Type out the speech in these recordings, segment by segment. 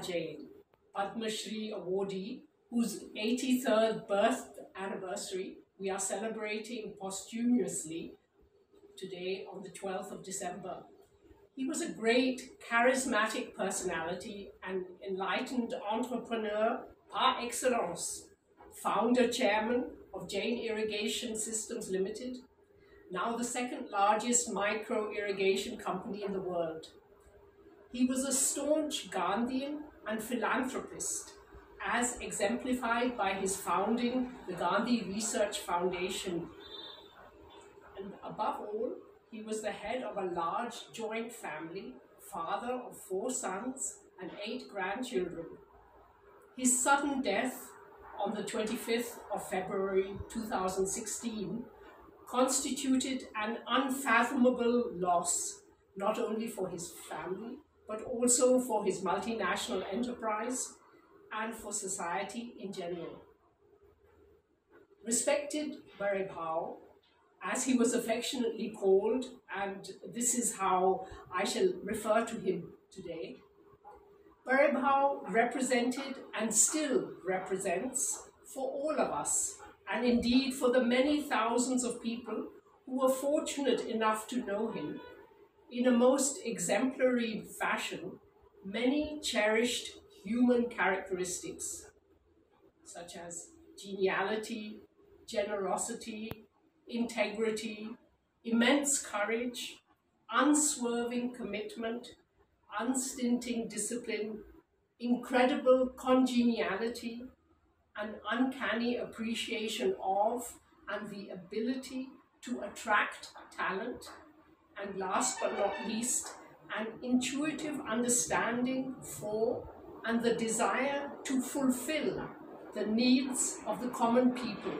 Bhavarlal Jain, Padma Shri awardee, whose 83rd birth anniversary we are celebrating posthumously today on the 12th of December. He was a great, charismatic personality and enlightened entrepreneur par excellence, founder chairman of Jain Irrigation Systems Limited, now the second largest micro irrigation company in the world. He was a staunch Gandhian and philanthropist, as exemplified by his founding the Gandhi Research Foundation. And above all, he was the head of a large joint family, father of 4 sons and 8 grandchildren. His sudden death on the 25th of February 2016 constituted an unfathomable loss, not only for his family, but also for his multinational enterprise and for society in general. Respected Bhavarlal, as he was affectionately called, and this is how I shall refer to him today, Bhavarlal represented and still represents for all of us, and indeed for the many thousands of people who were fortunate enough to know him, in a most exemplary fashion, many cherished human characteristics, such as geniality, generosity, integrity, immense courage, unswerving commitment, unstinting discipline, incredible congeniality, an uncanny appreciation of and the ability to attract talent, and last but not least, an intuitive understanding for and the desire to fulfill the needs of the common people,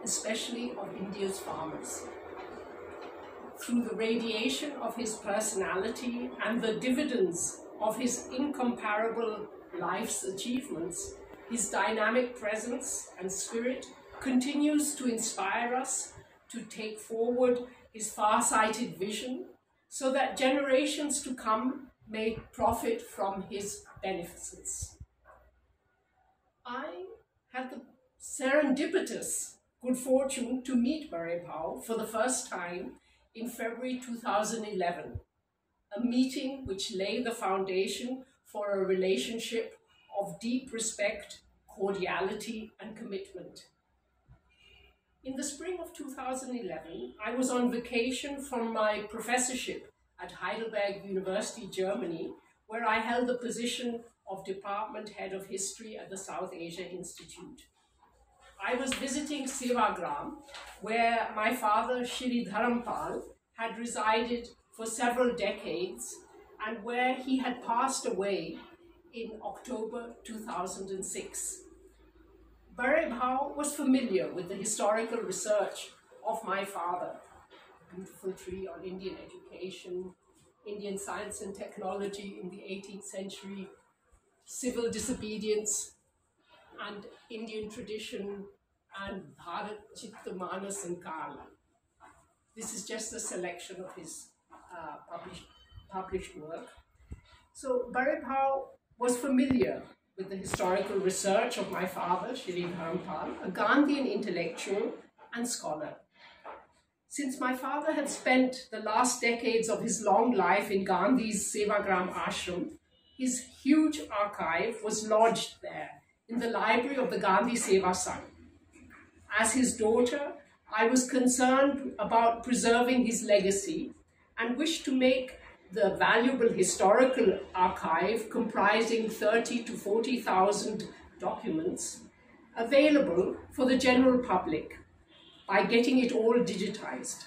especially of India's farmers. Through the radiation of his personality and the dividends of his incomparable life's achievements, his dynamic presence and spirit continues to inspire us to take forward his far-sighted vision so that generations to come may profit from his beneficence. I had the serendipitous good fortune to meet Bhavarlal for the first time in February 2011, a meeting which laid the foundation for a relationship of deep respect, cordiality, and commitment. In the spring of 2011, I was on vacation from my professorship at Heidelberg University, Germany, where I held the position of Department Head of History at the South Asia Institute. I was visiting Sevagram, where my father, Gita Dharampal, had resided for several decades and where he had passed away in October 2006. Bhavarlal was familiar with the historical research of my father, a beautiful tree on Indian education, Indian science and technology in the 18th century, civil disobedience, and Indian tradition, and Bharat, Chitta, Manas, and Kala. This is just a selection of his published work. So Bhavarlal was familiar with the historical research of my father, Gita Dharampal, a Gandhian intellectual and scholar. Since my father had spent the last decades of his long life in Gandhi's Sevagram ashram, his huge archive was lodged there in the library of the Gandhi Seva Sangh. As his daughter, I was concerned about preserving his legacy and wished to make the valuable historical archive comprising 30 to 40,000 documents available for the general public by getting it all digitized.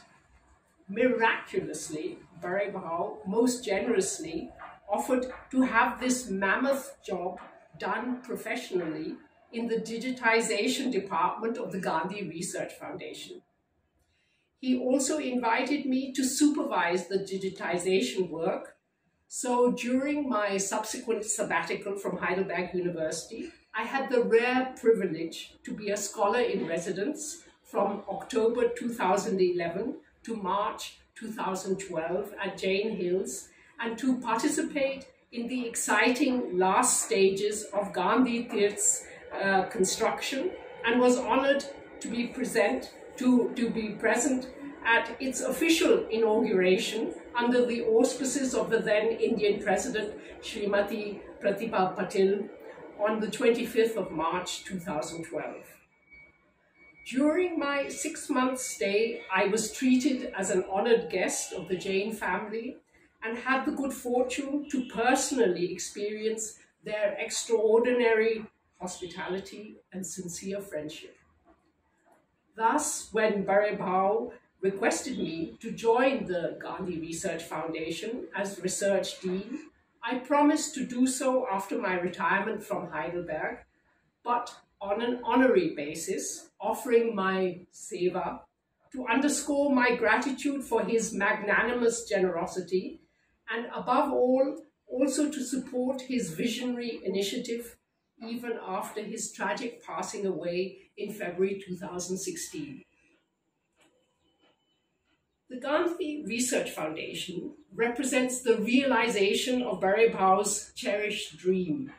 Miraculously, Bhavarlal most generously offered to have this mammoth job done professionally in the digitization department of the Gandhi Research Foundation. He also invited me to supervise the digitization work. So during my subsequent sabbatical from Heidelberg University, I had the rare privilege to be a scholar in residence from October 2011 to March 2012 at Jain Hills, and to participate in the exciting last stages of Gandhi Tirth's construction, and was honored to be present at its official inauguration under the auspices of the then Indian President Srimati Pratibha Patil on the 25th of March 2012. During my 6-month stay, I was treated as an honored guest of the Jain family and had the good fortune to personally experience their extraordinary hospitality and sincere friendship. Thus, when Bhavarlal requested me to join the Gandhi Research Foundation as Research Dean, I promised to do so after my retirement from Heidelberg, but on an honorary basis, offering my seva to underscore my gratitude for his magnanimous generosity, and above all, also to support his visionary initiative even after his tragic passing away in February 2016. The Gandhi Research Foundation represents the realization of Bhavarlal's cherished dream.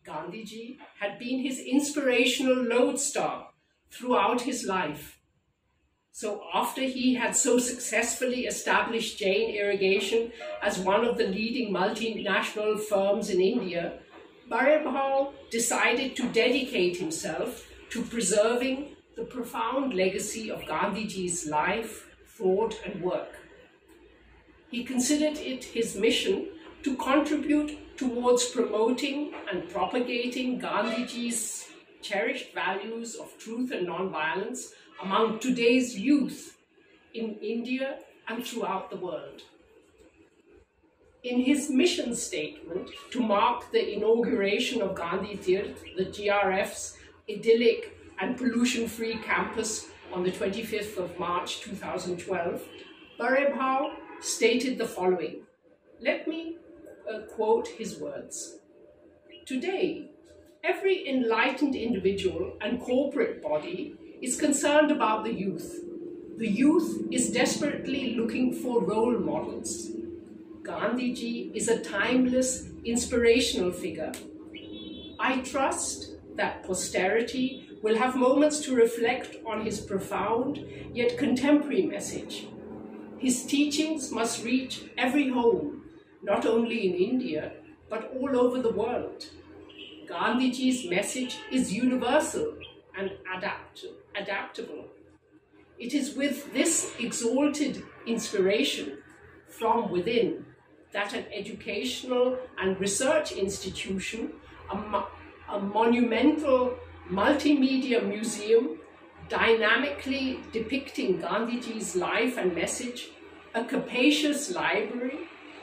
Gandhiji had been his inspirational lodestar throughout his life. So after he had so successfully established Jain Irrigation as one of the leading multinational firms in India, Bhavarlal decided to dedicate himself to preserving the profound legacy of Gandhiji's life, thought and work. He considered it his mission to contribute towards promoting and propagating Gandhiji's cherished values of truth and non-violence among today's youth in India and throughout the world. In his mission statement to mark the inauguration of Gandhi Tirth, the GRF's idyllic and pollution-free campus on the 25th of March 2012, Bhavarlal stated the following. Let me quote his words. Today, every enlightened individual and corporate body is concerned about the youth. The youth is desperately looking for role models. Gandhiji is a timeless, inspirational figure. I trust that posterity will have moments to reflect on his profound yet contemporary message. His teachings must reach every home, not only in India, but all over the world. Gandhiji's message is universal and adaptable. It is with this exalted inspiration from within that an educational and research institution, a monumental multimedia museum dynamically depicting Gandhiji's life and message, a capacious library,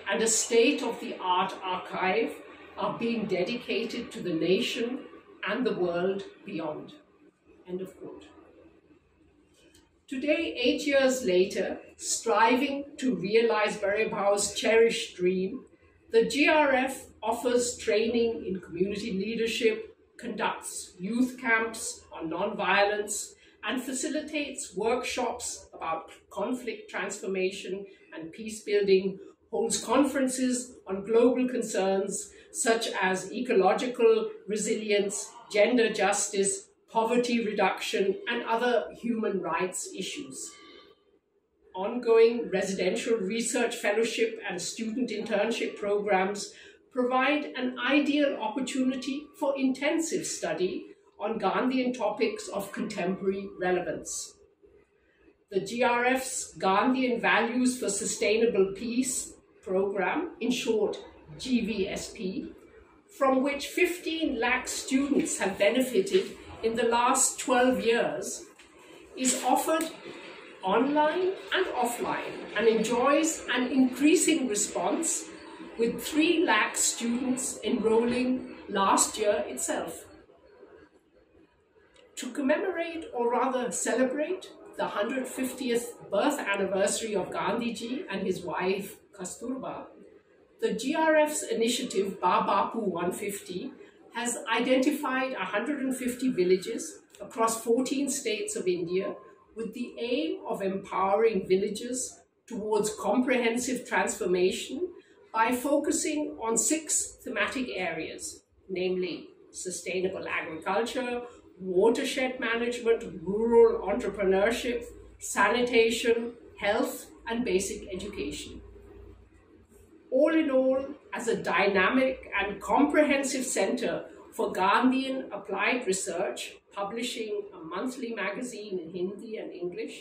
and a state-of-the-art archive are being dedicated to the nation and the world beyond. End of quote. Today, 8 years later, striving to realize Bhavarlal's cherished dream, the GRF offers training in community leadership, conducts youth camps on non-violence, and facilitates workshops about conflict transformation and peace building, holds conferences on global concerns such as ecological resilience, gender justice, poverty reduction, and other human rights issues. Ongoing residential research fellowship and student internship programs provide an ideal opportunity for intensive study on Gandhian topics of contemporary relevance. The GRF's Gandhian Values for Sustainable Peace program, in short GVSP, from which 15 lakh students have benefited in the last 12 years, is offered online and offline and enjoys an increasing response with 3 lakh students enrolling last year itself. To commemorate, or rather celebrate, the 150th birth anniversary of Gandhiji and his wife Kasturba, the GRF's initiative Babapu 150 has identified 150 villages across 14 states of India with the aim of empowering villagers towards comprehensive transformation by focusing on 6 thematic areas, namely sustainable agriculture, watershed management, rural entrepreneurship, sanitation, health, and basic education. All in all, as a dynamic and comprehensive center for Gandhian applied research, publishing a monthly magazine in Hindi and English,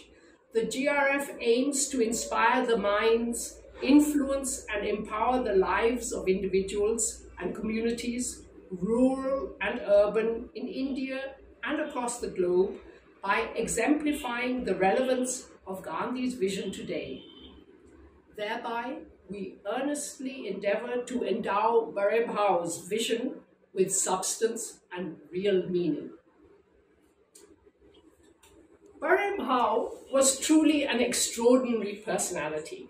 the GRF aims to inspire the minds, influence and empower the lives of individuals and communities, rural and urban, in India and across the globe, by exemplifying the relevance of Gandhi's vision today. Thereby, we earnestly endeavor to endow Bhavarlal's vision with substance and real meaning. Bhavarlal was truly an extraordinary personality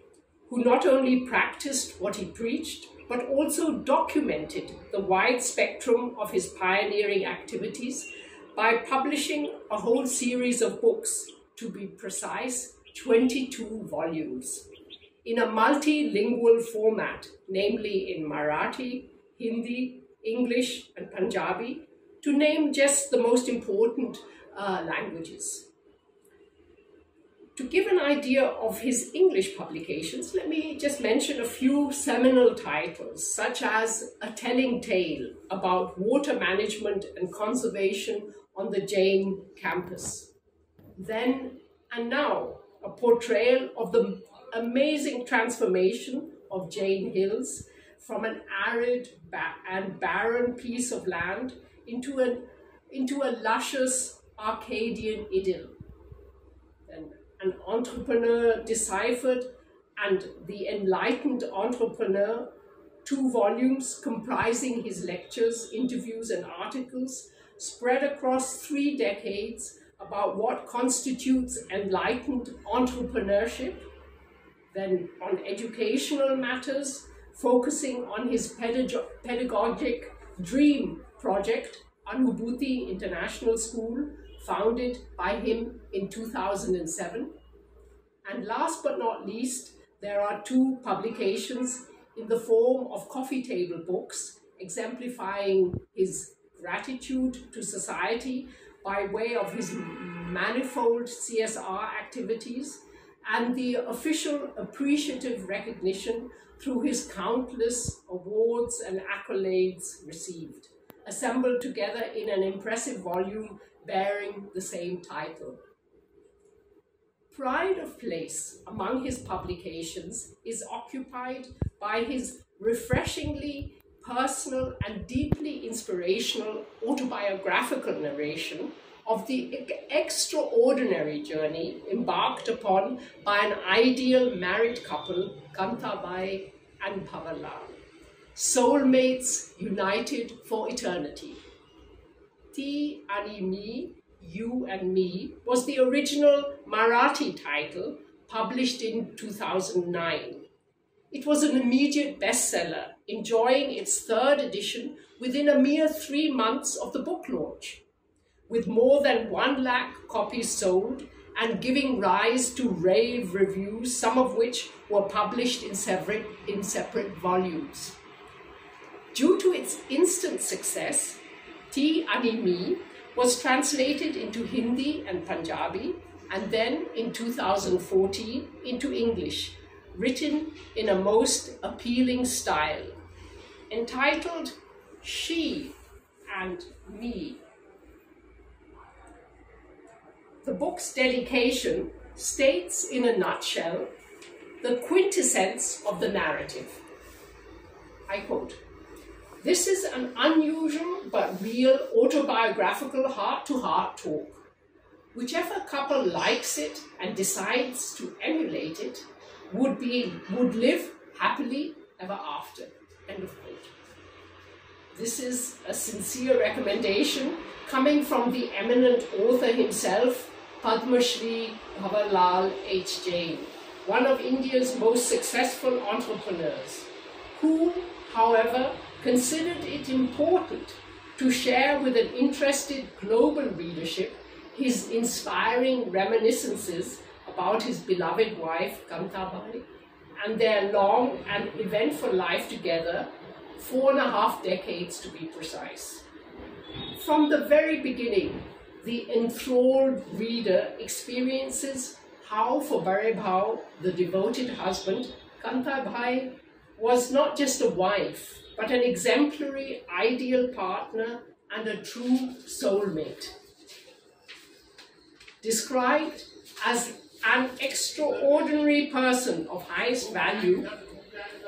who not only practiced what he preached, but also documented the wide spectrum of his pioneering activities by publishing a whole series of books, to be precise, 22 volumes, in a multilingual format, namely in Marathi, Hindi, English, and Punjabi, to name just the most important languages. To give an idea of his English publications, let me just mention a few seminal titles, such as A Telling Tale about water management and conservation on the Jain campus. Then and Now, a portrayal of the amazing transformation of Jain hills from an arid and barren piece of land into a luscious Arcadian idyll. Then An Entrepreneur Deciphered and The Enlightened Entrepreneur, 2 volumes comprising his lectures, interviews, and articles spread across 3 decades about what constitutes enlightened entrepreneurship. Then on educational matters, focusing on his pedagogic dream project, Anubhuti International School, founded by him in 2007. And last but not least, there are 2 publications in the form of coffee table books, exemplifying his gratitude to society by way of his manifold CSR activities and the official appreciative recognition through his countless awards and accolades received, assembled together in an impressive volume bearing the same title. Pride of place among his publications is occupied by his refreshingly personal and deeply inspirational autobiographical narration of the extraordinary journey embarked upon by an ideal married couple, Kantabai and Bhavarlal, soulmates united for eternity. Ti Ani Me, You and Me, was the original Marathi title, published in 2009. It was an immediate bestseller, enjoying its 3rd edition within a mere 3 months of the book launch, with more than 1 lakh copies sold and giving rise to rave reviews, some of which were published in separate volumes. Due to its instant success, Ti Ani Me was translated into Hindi and Punjabi, and then in 2014 into English, written in a most appealing style, entitled She and Me. The book's dedication states in a nutshell the quintessence of the narrative. I quote, "This is an unusual but real autobiographical heart-to-heart talk. Whichever couple likes it and decides to emulate it would live happily ever after." End of quote. This is a sincere recommendation coming from the eminent author himself, Padma Shri Bhavarlal Jain, one of India's most successful entrepreneurs, who, however, considered it important to share with an interested global readership his inspiring reminiscences about his beloved wife, Kantabai, and their long and eventful life together, 4.5 decades to be precise. From the very beginning, the enthralled reader experiences how for Bhavarlal, the devoted husband, Kantabhai was not just a wife, but an exemplary, ideal partner and a true soulmate. Described as an extraordinary person of highest value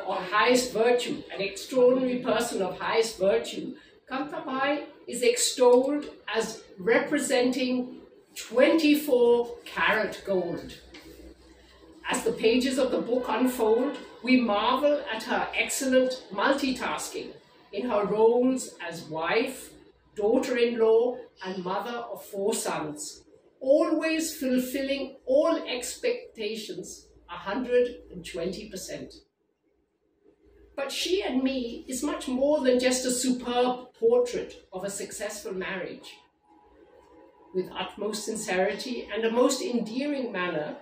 or highest virtue, an extraordinary person of highest virtue, Kantabhai is extolled as representing 24-karat gold. As the pages of the book unfold, we marvel at her excellent multitasking in her roles as wife, daughter-in-law, and mother of 4 sons, always fulfilling all expectations 120%. But She and Me is much more than just a superb portrait of a successful marriage. With utmost sincerity and a most endearing manner,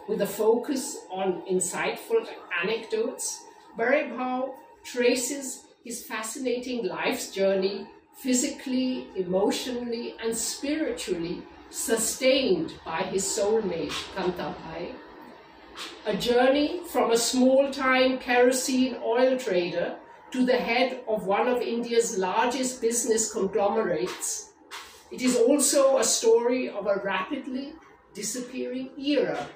with a focus on insightful anecdotes, Bhavarlal traces his fascinating life's journey, physically, emotionally, and spiritually sustained by his soulmate, Kantabhai. A journey from a small-time kerosene oil trader to the head of one of India's largest business conglomerates. It is also a story of a rapidly disappearing era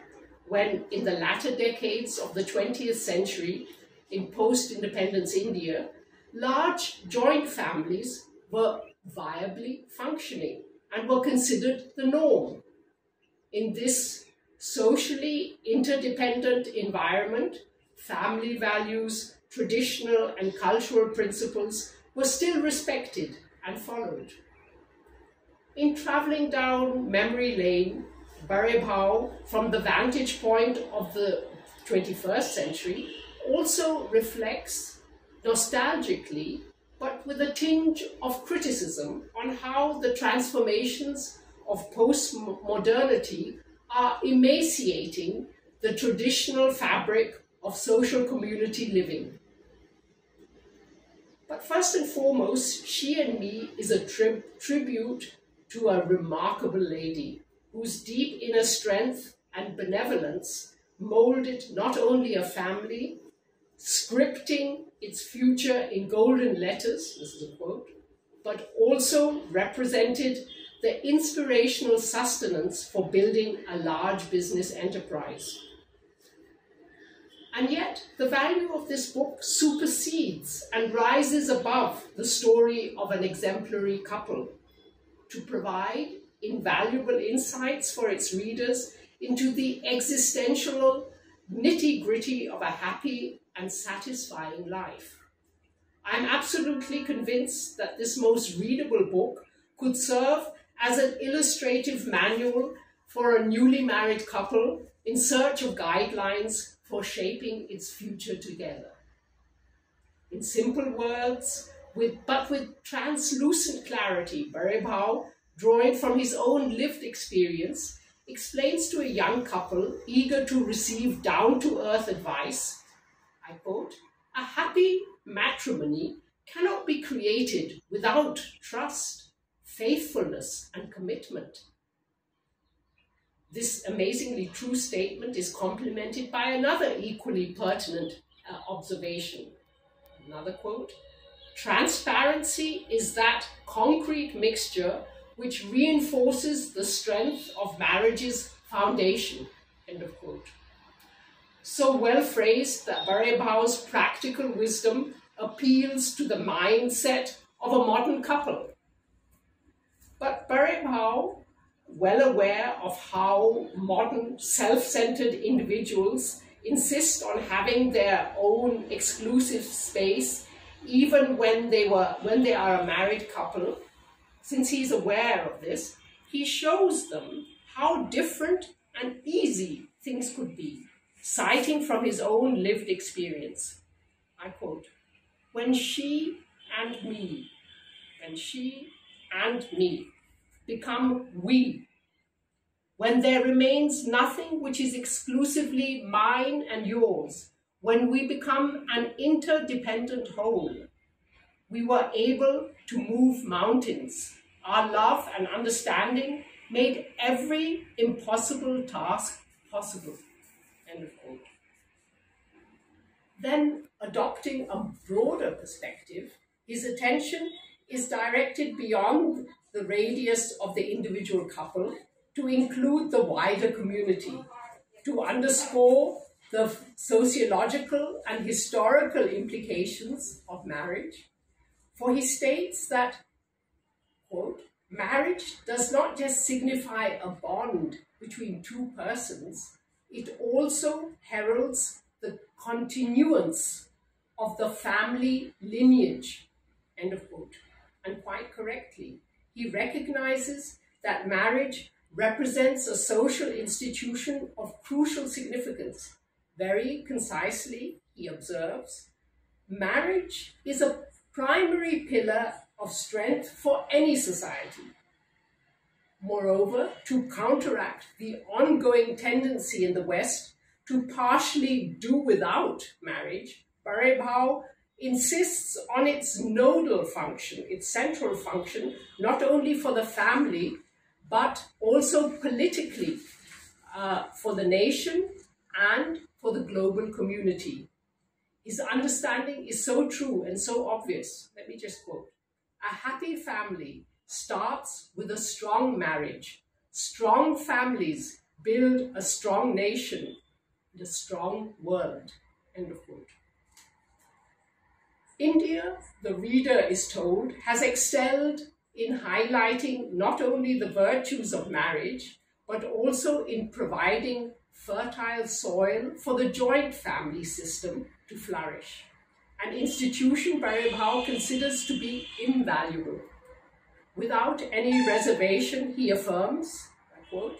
when, in the latter decades of the 20th century, in post-independence India, large joint families were viably functioning and were considered the norm. In this socially interdependent environment, family values, traditional and cultural principles were still respected and followed. In traveling down memory lane, Bhavarlal, from the vantage point of the 21st century, also reflects nostalgically, but with a tinge of criticism, on how the transformations of post-modernity are emaciating the traditional fabric of social community living. But first and foremost, She and Me is a tribute to a remarkable lady whose deep inner strength and benevolence molded not only a family, scripting its future in golden letters, this is a quote, but also represented the inspirational sustenance for building a large business enterprise. And yet, the value of this book supersedes and rises above the story of an exemplary couple to provide invaluable insights for its readers into the existential nitty-gritty of a happy and satisfying life. I'm absolutely convinced that this most readable book could serve as an illustrative manual for a newly married couple in search of guidelines for shaping its future together. In simple words, but with translucent clarity, Bhavarlal, drawing from his own lived experience, explains to a young couple eager to receive down-to-earth advice, I quote, "A happy matrimony cannot be created without trust, faithfulness, and commitment." This amazingly true statement is complemented by another equally pertinent observation. Another quote, "Transparency is that concrete mixture which reinforces the strength of marriage's foundation," end of quote. So well phrased that Bhavarlal's practical wisdom appeals to the mindset of a modern couple. But Bhavarlal, well aware of how modern self-centered individuals insist on having their own exclusive space even when they are a married couple, since he's aware of this, he shows them how different and easy things could be, citing from his own lived experience. I quote, when she and me become we, when there remains nothing which is exclusively mine and yours, when we become an interdependent whole, we were able to move mountains. Our love and understanding made every impossible task possible. End of quote. Then, adopting a broader perspective, his attention is directed beyond the radius of the individual couple to include the wider community, to underscore the sociological and historical implications of marriage. For he states that, quote, marriage does not just signify a bond between two persons, it also heralds the continuance of the family lineage, end of quote. And quite correctly, he recognizes that marriage represents a social institution of crucial significance. Very concisely, he observes, marriage is a primary pillar of strength for any society. Moreover, to counteract the ongoing tendency in the West to partially do without marriage, Bhavarlal insists on its nodal function, its central function, not only for the family, but also politically for the nation and for the global community. His understanding is so true and so obvious. Let me just quote. A happy family starts with a strong marriage. Strong families build a strong nation and a strong world. End of quote. India, the reader is told, has excelled in highlighting not only the virtues of marriage, but also in providing fertile soil for the joint family system to flourish, an institution Bhavarlal considers to be invaluable. Without any reservation, he affirms, I quote,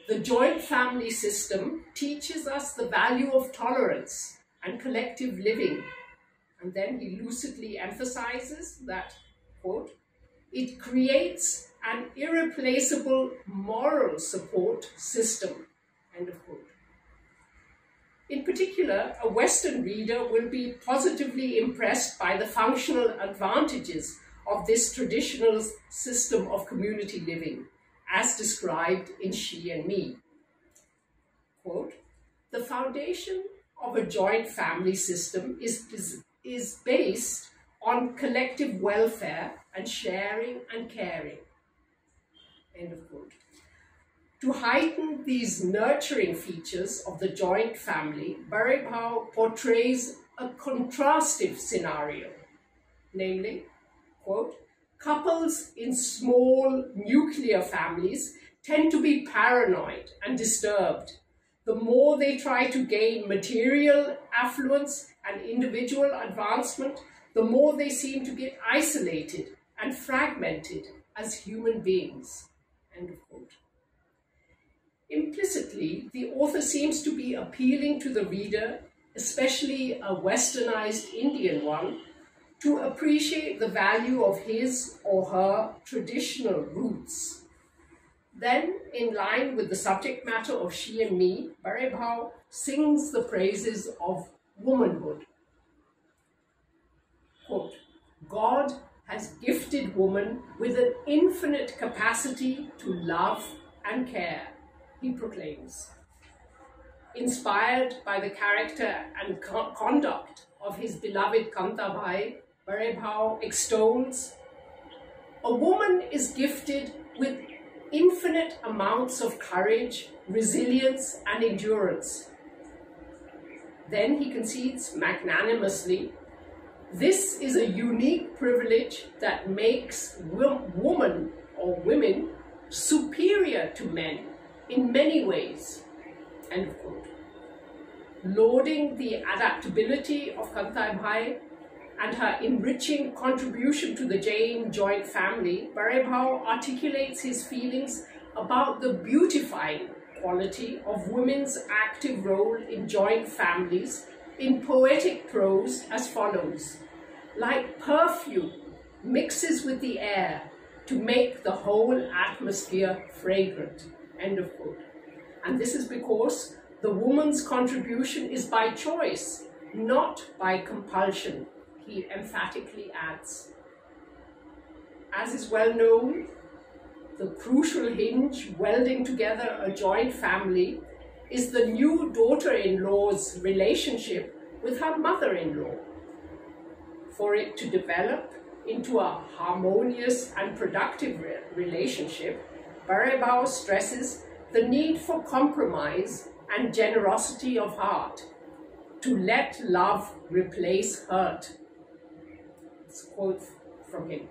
the joint family system teaches us the value of tolerance and collective living. And then he lucidly emphasizes that, quote, it creates an irreplaceable moral support system, end of quote. In particular, a Western reader will be positively impressed by the functional advantages of this traditional system of community living, as described in She and Me. Quote, the foundation of a joint family system is based on collective welfare and sharing and caring. End of quote. To heighten these nurturing features of the joint family, Bhavarlal portrays a contrastive scenario, namely, quote, couples in small nuclear families tend to be paranoid and disturbed. The more they try to gain material affluence and individual advancement, the more they seem to get isolated and fragmented as human beings. End of quote. Implicitly, the author seems to be appealing to the reader, especially a westernized Indian one, to appreciate the value of his or her traditional roots. Then, in line with the subject matter of She and Me, Bhavarlal sings the praises of womanhood. Quote, God has gifted woman with an infinite capacity to love and care, he proclaims. Inspired by the character and conduct of his beloved Kantabhai, Bhavarlal extols, a woman is gifted with infinite amounts of courage, resilience, and endurance. Then he concedes magnanimously, this is a unique privilege that makes woman or women superior to men in many ways. End of quote. Lauding the adaptability of Kantabhai and her enriching contribution to the Jain joint family, Bhavarlal articulates his feelings about the beautifying quality of women's active role in joint families in poetic prose as follows. Like perfume mixes with the air to make the whole atmosphere fragrant. End of quote. And this is because the woman's contribution is by choice not by compulsion, he emphatically adds. As is well known, the crucial hinge welding together a joint family is the new daughter-in-law's relationship with her mother-in-law. For it to develop into a harmonious and productive relationship, Bhavarlal stresses the need for compromise and generosity of heart, to let love replace hurt. It's a quote from him.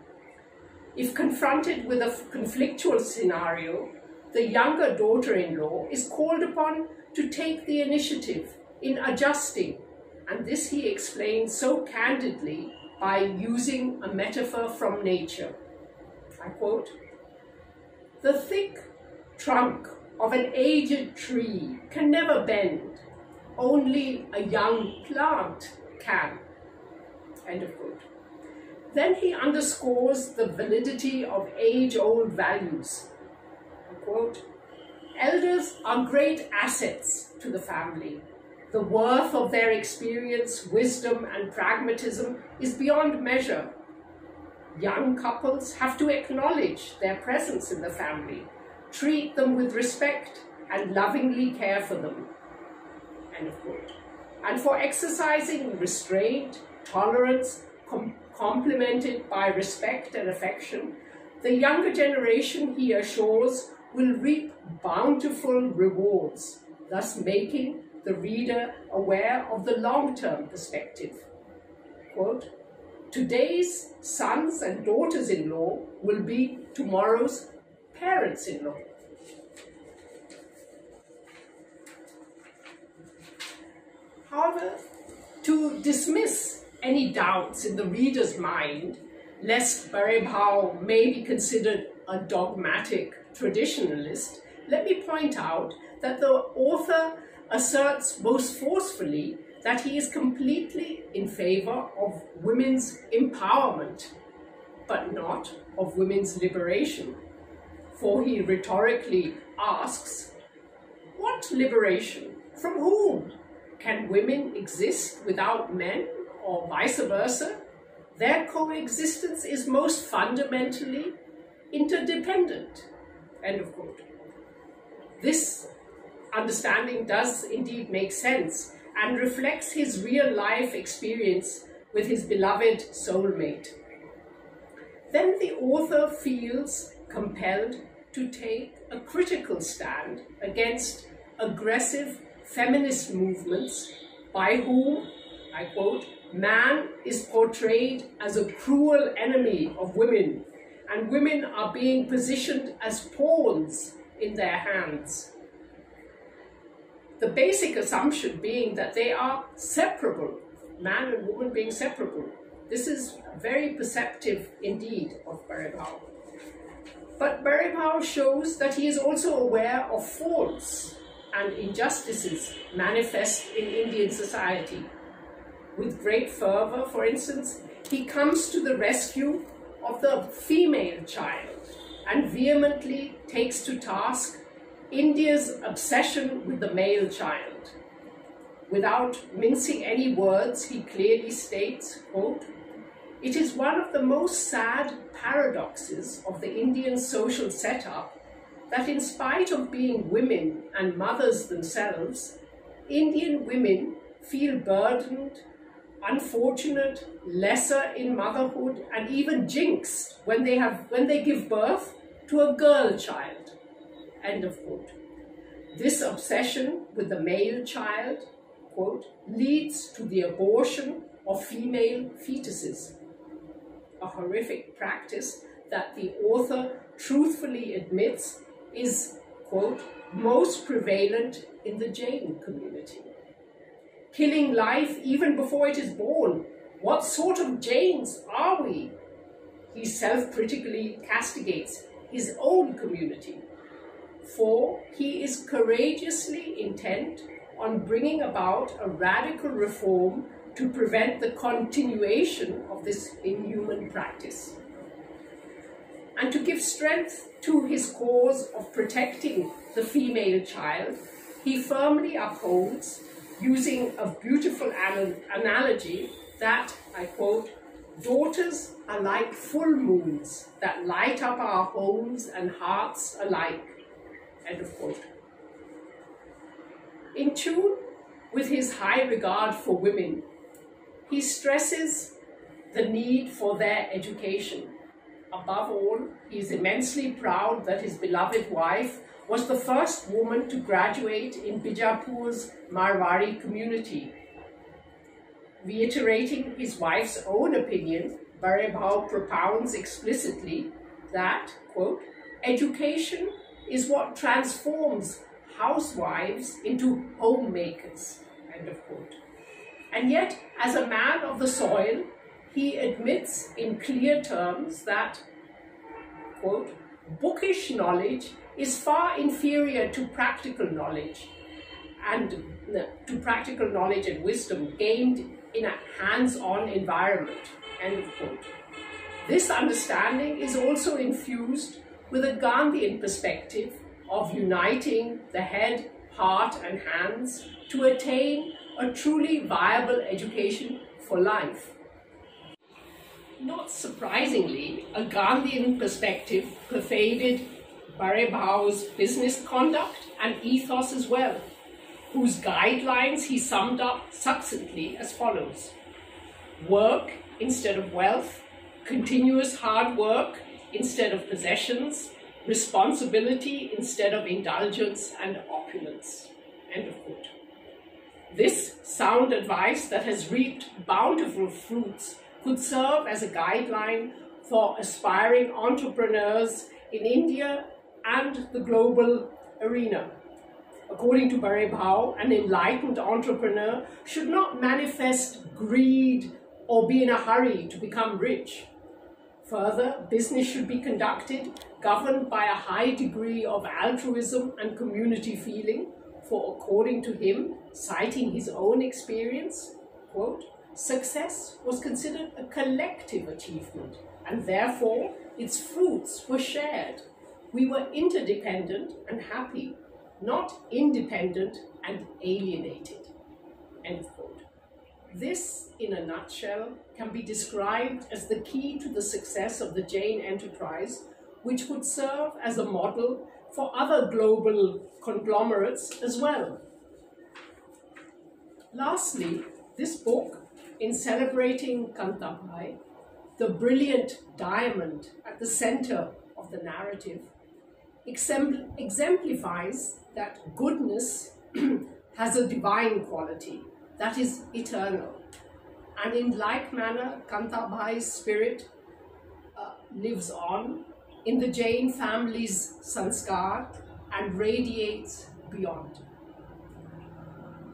If confronted with a conflictual scenario, the younger daughter-in-law is called upon to take the initiative in adjusting, and this he explains so candidly by using a metaphor from nature. I quote, "The thick trunk of an aged tree can never bend, only a young plant can." End of quote. Then he underscores the validity of age-old values. I quote, "Elders are great assets to the family. The worth of their experience, wisdom, and pragmatism is beyond measure. Young couples have to acknowledge their presence in the family, treat them with respect, and lovingly care for them." End of quote. And for exercising restraint, tolerance, complemented by respect and affection, the younger generation, he assures, will reap bountiful rewards, thus making the reader aware of the long-term perspective. Quote, "Today's sons and daughters-in-law will be tomorrow's parents-in-law." However, to dismiss any doubts in the reader's mind, lest Bhavarlal may be considered a dogmatic traditionalist, let me point out that the author asserts most forcefully that he is completely in favor of women's empowerment, but not of women's liberation. For he rhetorically asks, what liberation? From whom? Can women exist without men, or vice versa? Their coexistence is most fundamentally interdependent. End of quote. This understanding does indeed make sense and reflects his real-life experience with his beloved soulmate. Then the author feels compelled to take a critical stand against aggressive feminist movements by whom, I quote, "man is portrayed as a cruel enemy of women, and women are being positioned as pawns in their hands." The basic assumption being that they are separable, man and woman being separable. This is very perceptive indeed of Bhavarlal. But Bhavarlal shows that he is also aware of faults and injustices manifest in Indian society. With great fervor, for instance, he comes to the rescue of the female child and vehemently takes to task India's obsession with the male child. Without mincing any words, he clearly states, quote, "It is one of the most sad paradoxes of the Indian social setup that in spite of being women and mothers themselves, Indian women feel burdened, unfortunate, lesser in motherhood, and even jinxed when they give birth to a girl child." End of quote. This obsession with the male child, quote, "leads to the abortion of female fetuses," a horrific practice that the author truthfully admits is, quote, "most prevalent in the Jain community." Killing life even before it is born. What sort of Jains are we? He self-critically castigates his own community, for he is courageously intent on bringing about a radical reform to prevent the continuation of this inhuman practice. And to give strength to his cause of protecting the female child, he firmly upholds using a beautiful analogy that, I quote, "Daughters are like full moons that light up our homes and hearts alike," end of quote. In tune with his high regard for women, he stresses the need for their education. Above all, he is immensely proud that his beloved wife was the first woman to graduate in Bijapur's Marwari community. Reiterating his wife's own opinion, Bhavarlal propounds explicitly that, quote, "Education is what transforms housewives into homemakers," end of quote. And yet, as a man of the soil, he admits in clear terms that, quote, "Bookish knowledge is far inferior to practical knowledge and wisdom gained in a hands-on environment," end of quote. This understanding is also infused with a Gandhian perspective of uniting the head, heart and hands to attain a truly viable education for life. Not surprisingly, a Gandhian perspective pervaded Bhavarlal's business conduct and ethos as well, whose guidelines he summed up succinctly as follows: work instead of wealth, continuous hard work instead of possessions, responsibility instead of indulgence and opulence, end of quote. This sound advice that has reaped bountiful fruits could serve as a guideline for aspiring entrepreneurs in India and the global arena. According to Bhavarlal, an enlightened entrepreneur should not manifest greed or be in a hurry to become rich. Further, business should be conducted governed by a high degree of altruism and community feeling, for according to him, citing his own experience, quote, "Success was considered a collective achievement, and therefore its fruits were shared. We were interdependent and happy, not independent and alienated," end quote. This, in a nutshell, can be described as the key to the success of the Jain enterprise, which would serve as a model for other global conglomerates as well. Lastly, this book, in celebrating Kantabhai, the brilliant diamond at the center of the narrative, exemplifies that goodness has a divine quality that is eternal. And in like manner, Kantabhai's spirit lives on in the Jain family's sanskar and radiates beyond.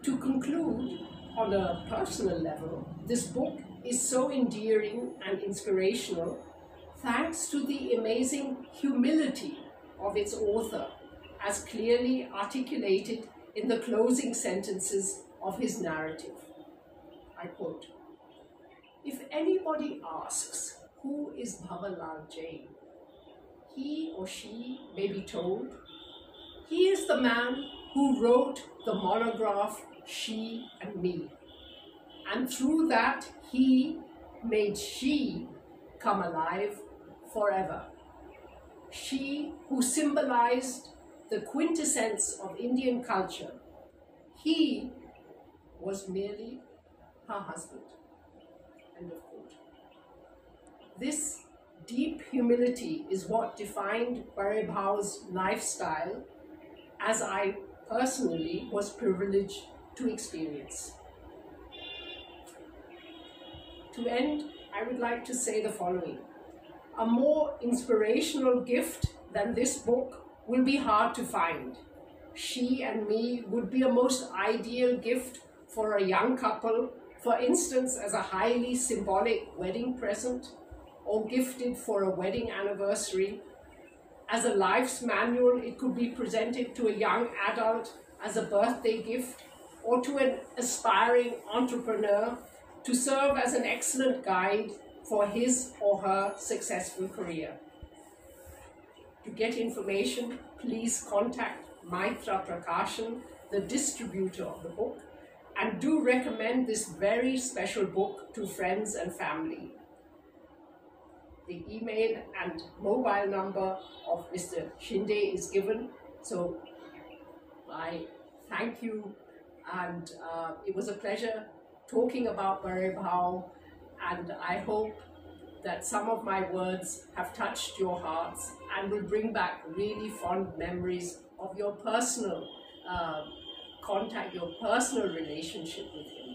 To conclude, on a personal level, this book is so endearing and inspirational thanks to the amazing humility of its author, as clearly articulated in the closing sentences of his narrative. I quote, "If anybody asks, who is Bhavarlal Jain, he or she may be told, he is the man who wrote the monograph She and Me, and through that he made she come alive forever. She who symbolized the quintessence of Indian culture, he was merely her husband," end of quote. This deep humility is what defined Bhavarlal's lifestyle, as I personally was privileged to experience. To end, I would like to say the following. A more inspirational gift than this book will be hard to find. She and Me would be a most ideal gift for a young couple, for instance, as a highly symbolic wedding present, or gifted for a wedding anniversary. As a life's manual, it could be presented to a young adult as a birthday gift, or to an aspiring entrepreneur to serve as an excellent guide for his or her successful career. To get information, please contact Maitra Prakashan, the distributor of the book, and do recommend this very special book to friends and family. The email and mobile number of Mr. Shende is given, so I thank you, and it was a pleasure talking about Bhav, and I hope that some of my words have touched your hearts and will bring back really fond memories of your personal contact, your personal relationship with him.